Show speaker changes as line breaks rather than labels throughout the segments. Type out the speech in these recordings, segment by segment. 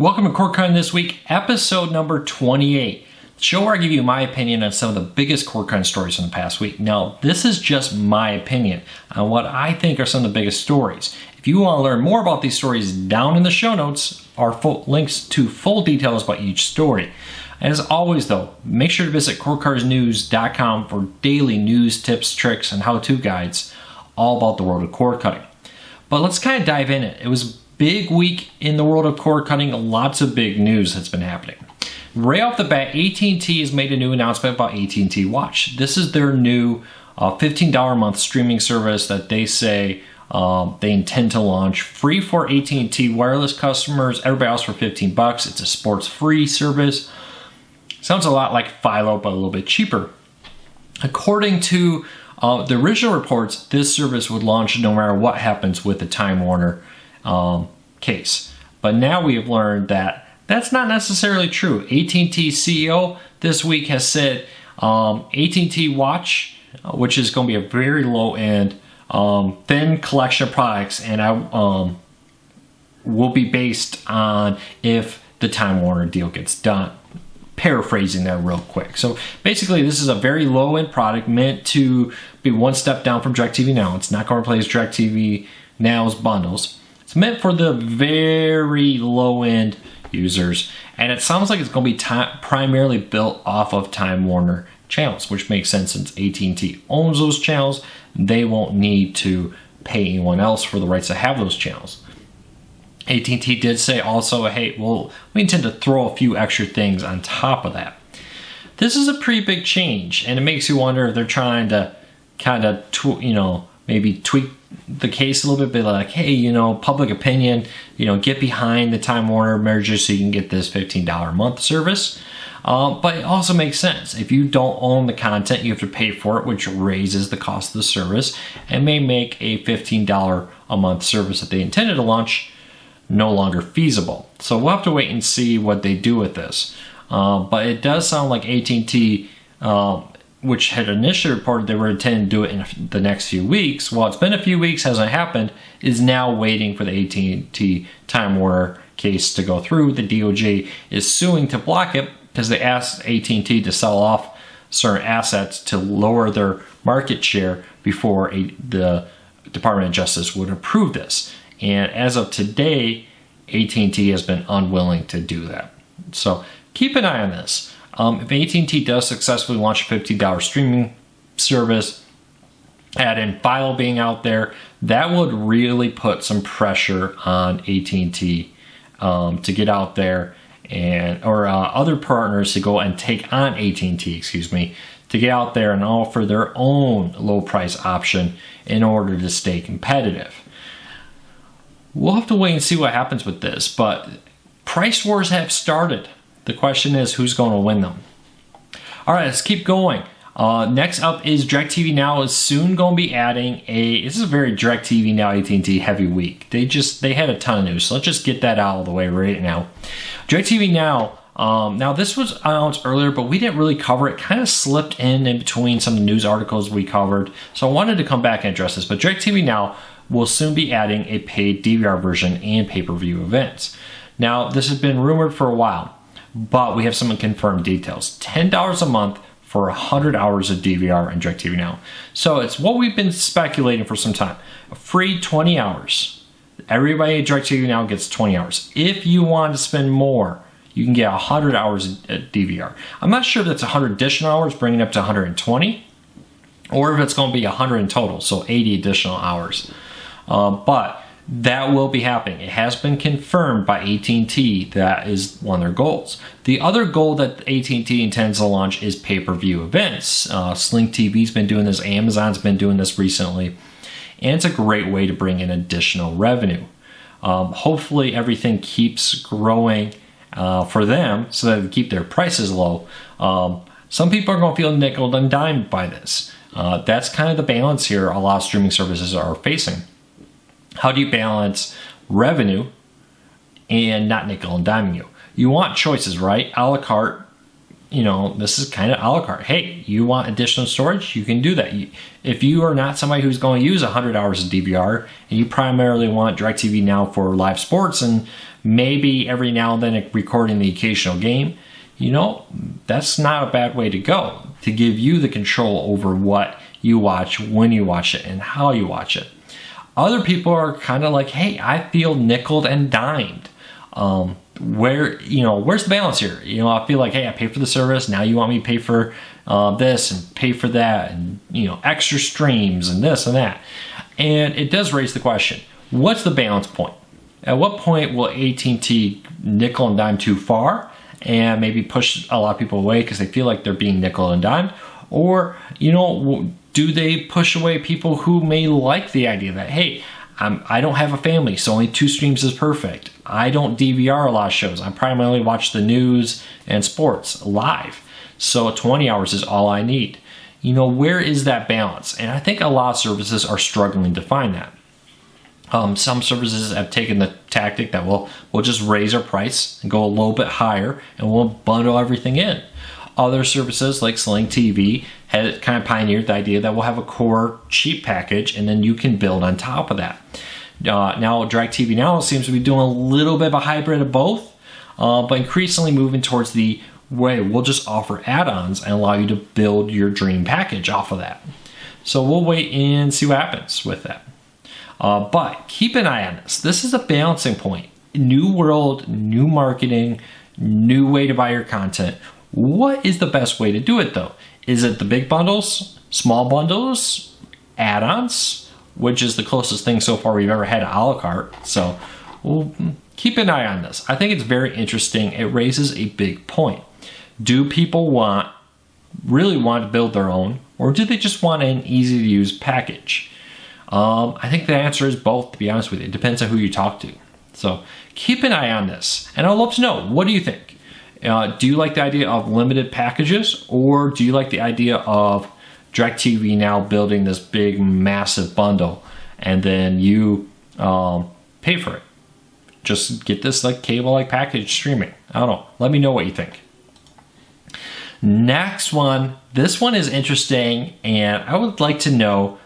Welcome to Cord Cutting This Week, episode number 28. The show where I give you my opinion on some of the biggest cord cutting stories from the past week. Now, this is just my opinion on what I think are some of the biggest stories. If you want to learn more about these stories, down in the show notes are links to full details about each story. And as always, though, make sure to visit cordcuttersnews.com for daily news, tips, tricks, and how-to guides all about the world of cord cutting. But let's kind of dive in it. It was a big week in the world of cord cutting. Lots of big news that's been happening. Right off the bat, AT&T has made a new announcement about AT&T Watch. This is their new $15 a month streaming service that they say they intend to launch free for AT&T wireless customers, everybody else for $15. It's a sports-free service. Sounds a lot like Philo, but a little bit cheaper. According to the original reports, this service would launch no matter what happens with the Time Warner case. But now we have learned that that's not necessarily true. AT&T CEO this week has said AT&T Watch, which is going to be a very low-end, thin collection of products, and will be based on if the Time Warner deal gets done. Paraphrasing that real quick. So basically, this is a very low-end product meant to be one step down from DIRECTV Now. It's not going to replace DIRECTV Now's bundles. It's meant for the very low-end users, and it sounds like it's going to be primarily built off of Time Warner channels, which makes sense since AT&T owns those channels. They won't need to pay anyone else for the rights to have those channels. AT&T did say also, hey, well, we intend to throw a few extra things on top of that. This is a pretty big change, and it makes you wonder if they're trying to kind of, maybe tweak the case a little bit, like, hey, public opinion, get behind the Time Warner merger so you can get this $15 a month service. But it also makes sense. If you don't own the content, you have to pay for it, which raises the cost of the service and may make a $15 a month service that they intended to launch no longer feasible. So we'll have to wait and see what they do with this. But it does sound like AT&T, which had initially reported they were intending to do it in the next few weeks. Well, it's been a few weeks, hasn't happened, is now waiting for the AT&T Time Warner case to go through. The DOJ is suing to block it because they asked AT&T to sell off certain assets to lower their market share before the Department of Justice would approve this. And as of today, AT&T has been unwilling to do that. So keep an eye on this. If AT&T does successfully launch a $15 streaming service, add in Philo being out there, that would really put some pressure on AT&T to get out there or other partners to go and take on AT&T, to get out there and offer their own low price option in order to stay competitive. We'll have to wait and see what happens with this, but price wars have started. The question is, who's going to win them? All right, let's keep going. Next up is DIRECTV Now is soon going to be adding this is a very DIRECTV Now AT&T heavy week. They had a ton of news, so let's just get that out of the way right now. DIRECTV Now, now this was announced earlier, but we didn't really cover it. Kind of slipped in between some of the news articles we covered, so I wanted to come back and address this. But DIRECTV Now will soon be adding a paid DVR version and pay-per-view events. Now, this has been rumored for a while, but we have some confirmed details. $10 a month for 100 hours of DVR and DIRECTV Now. So it's what we've been speculating for some time. A free 20 hours. Everybody at DIRECTV Now gets 20 hours. If you want to spend more, you can get 100 hours of DVR. I'm not sure if that's 100 additional hours, bringing it up to 120, or if it's going to be 100 in total, so 80 additional hours. But that will be happening. It has been confirmed by AT&T that is one of their goals. The other goal that AT&T intends to launch is pay-per-view events. Sling TV's been doing this. Amazon's been doing this recently. And it's a great way to bring in additional revenue. Hopefully everything keeps growing for them so that they keep their prices low. Some people are going to feel nickel and dimed by this. That's kind of the balance here a lot of streaming services are facing. How do you balance revenue and not nickel and diming you? You want choices, right? A la carte this is kind of a la carte. Hey, you want additional storage? You can do that. If you are not somebody who's going to use 100 hours of DVR and you primarily want DIRECTV Now for live sports and maybe every now and then recording the occasional game, that's not a bad way to go, to give you the control over what you watch, when you watch it, and how you watch it. Other people are kind of like, hey, I feel nickeled and dimed. Where's the balance here? I feel like, hey, I pay for the service. Now you want me to pay for this and pay for that and, extra streams and this and that. And it does raise the question, what's the balance point? At what point will AT&T nickel and dime too far and maybe push a lot of people away because they feel like they're being nickel and dimed? Or, do they push away people who may like the idea that, hey, I don't have a family, so only 2 streams is perfect. I don't DVR a lot of shows. I primarily watch the news and sports live. So 20 hours is all I need. Where is that balance? And I think a lot of services are struggling to find that. Some services have taken the tactic that we'll just raise our price and go a little bit higher and we'll bundle everything in. Other services like Sling TV had kind of pioneered the idea that we'll have a core cheap package and then you can build on top of that. Now DIRECTV Now seems to be doing a little bit of a hybrid of both, but increasingly moving towards the way we'll just offer add-ons and allow you to build your dream package off of that. So we'll wait and see what happens with that. But keep an eye on this. This is a balancing point. New world, new marketing, new way to buy your content. What is the best way to do it though? Is it the big bundles, small bundles, add-ons, which is the closest thing so far we've ever had a la carte? So we'll keep an eye on this. I think it's very interesting. It raises a big point. Do people really want to build their own, or do they just want an easy to use package? I think the answer is both, to be honest with you. It depends on who you talk to. So keep an eye on this. And I'd love to know, what do you think? Do you like the idea of limited packages, or do you like the idea of DIRECTV Now building this big, massive bundle and then you pay for it? Just get this like cable-like package streaming. I don't know. Let me know what you think. Next one. This one is interesting, and I would like to know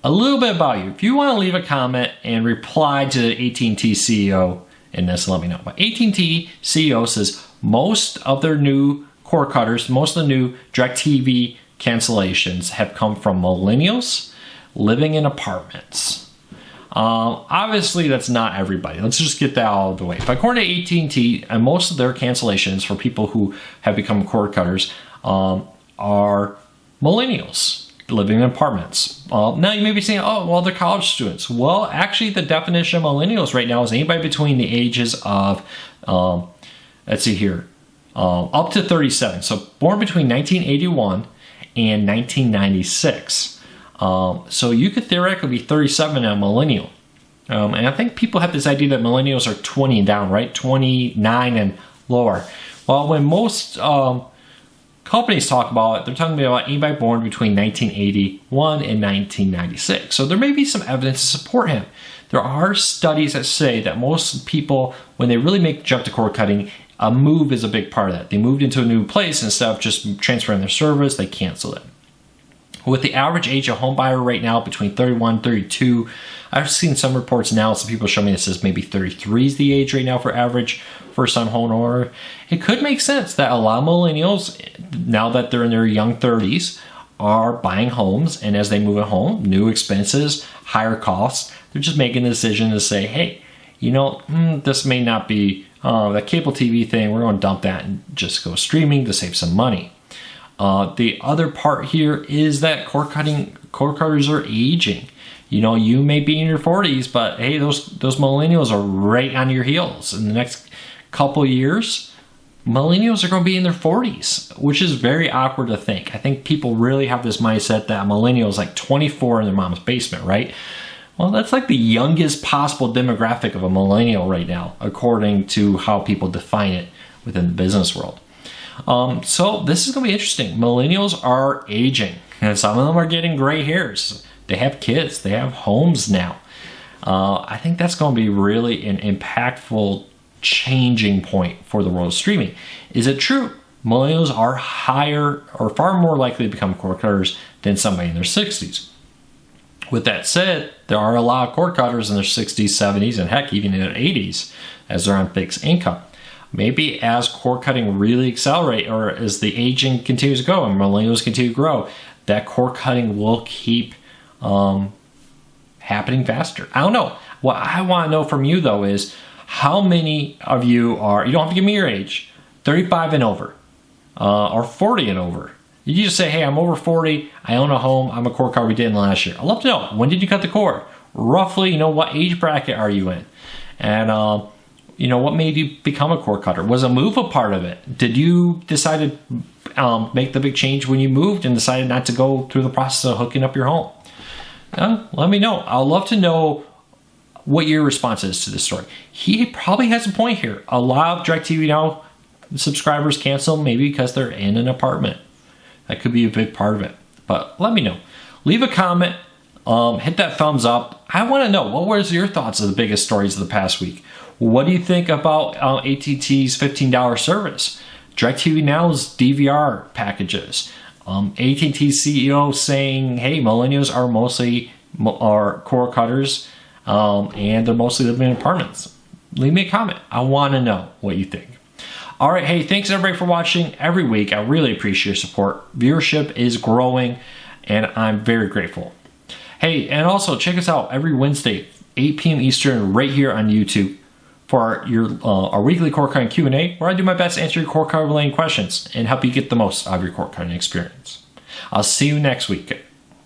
a little bit about you. If you want to leave a comment and reply to the AT&T CEO in this, let me know. But AT&T CEO says most of their new cord cutters, most of the new DIRECTV cancellations have come from millennials living in apartments. Obviously, that's not everybody. Let's just get that out of the way. But according to AT&T, and most of their cancellations for people who have become cord cutters are millennials living in apartments. Now you may be saying, oh, well, they're college students. Well, actually, the definition of millennials right now is anybody between the ages of, let's see here, up to 37. So born between 1981 and 1996. So you could theoretically be 37 and a millennial. And I think people have this idea that millennials are 20 and down, right? 29 and lower. Well, when most companies talk about it, they're talking about anybody born between 1981 and 1996. So there may be some evidence to support him. There are studies that say that most people, when they really make the jump to cord cutting, a move is a big part of that. They moved into a new place, and instead of just transferring their service, they cancel it. With the average age of home buyer right now between 31 and 32, I've seen some reports now, some people show me that says maybe 33 is the age right now for average first-time homeowner. It could make sense that a lot of millennials, now that they're in their young 30s, are buying homes, and as they move at home, new expenses, higher costs, they're just making the decision to say, hey, this may not be that cable TV thing, we're going to dump that and just go streaming to save some money. The other part here is that cord cutters are aging. You may be in your 40s, but hey, those millennials are right on your heels. In the next couple years, millennials are going to be in their 40s, which is very awkward to think. I think people really have this mindset that a millennial is like 24 in their mom's basement, right? Well, that's like the youngest possible demographic of a millennial right now, according to how people define it within the business world. So this is going to be interesting. Millennials are aging, and some of them are getting gray hairs. They have kids. They have homes now. I think that's going to be really an impactful changing point for the world of streaming. Is it true? millennials are higher or far more likely to become cord cutters than somebody in their 60s. With that said, there are a lot of cord cutters in their 60s, 70s, and heck, even in their 80s as they're on fixed income. Maybe as cord cutting really accelerate, or as the aging continues to go and millennials continue to grow, that cord cutting will keep happening faster. I don't know. What I want to know from you though is how many of you are, you don't have to give me your age, 35 and over, or 40 and over. You just say, hey, I'm over 40, I own a home, I'm a cord cutter, we did in the last year. I'd love to know, when did you cut the cord? Roughly, what age bracket are you in? And, what made you become a cord cutter? Was a move a part of it? Did you decide to make the big change when you moved and decided not to go through the process of hooking up your home? Let me know. I'd love to know what your response is to this story. He probably has a point here. A lot of DIRECTV Now subscribers cancel maybe because they're in an apartment. That could be a big part of it. But let me know. Leave a comment. Hit that thumbs up. I want to know, what was your thoughts of the biggest stories of the past week? What do you think about AT&T's $15 service? DIRECTV Now's DVR packages? AT&T CEO saying, hey, millennials are mostly cord cutters and they're mostly living in apartments. Leave me a comment. I want to know what you think. All right, hey, thanks everybody for watching every week. I really appreciate your support. Viewership is growing and I'm very grateful. Hey, and also check us out every Wednesday, 8 p.m. Eastern, right here on YouTube for our weekly cord cutting Q&A, where I do my best to answer your cord cutting related questions and help you get the most out of your cord cutting experience. I'll see you next week.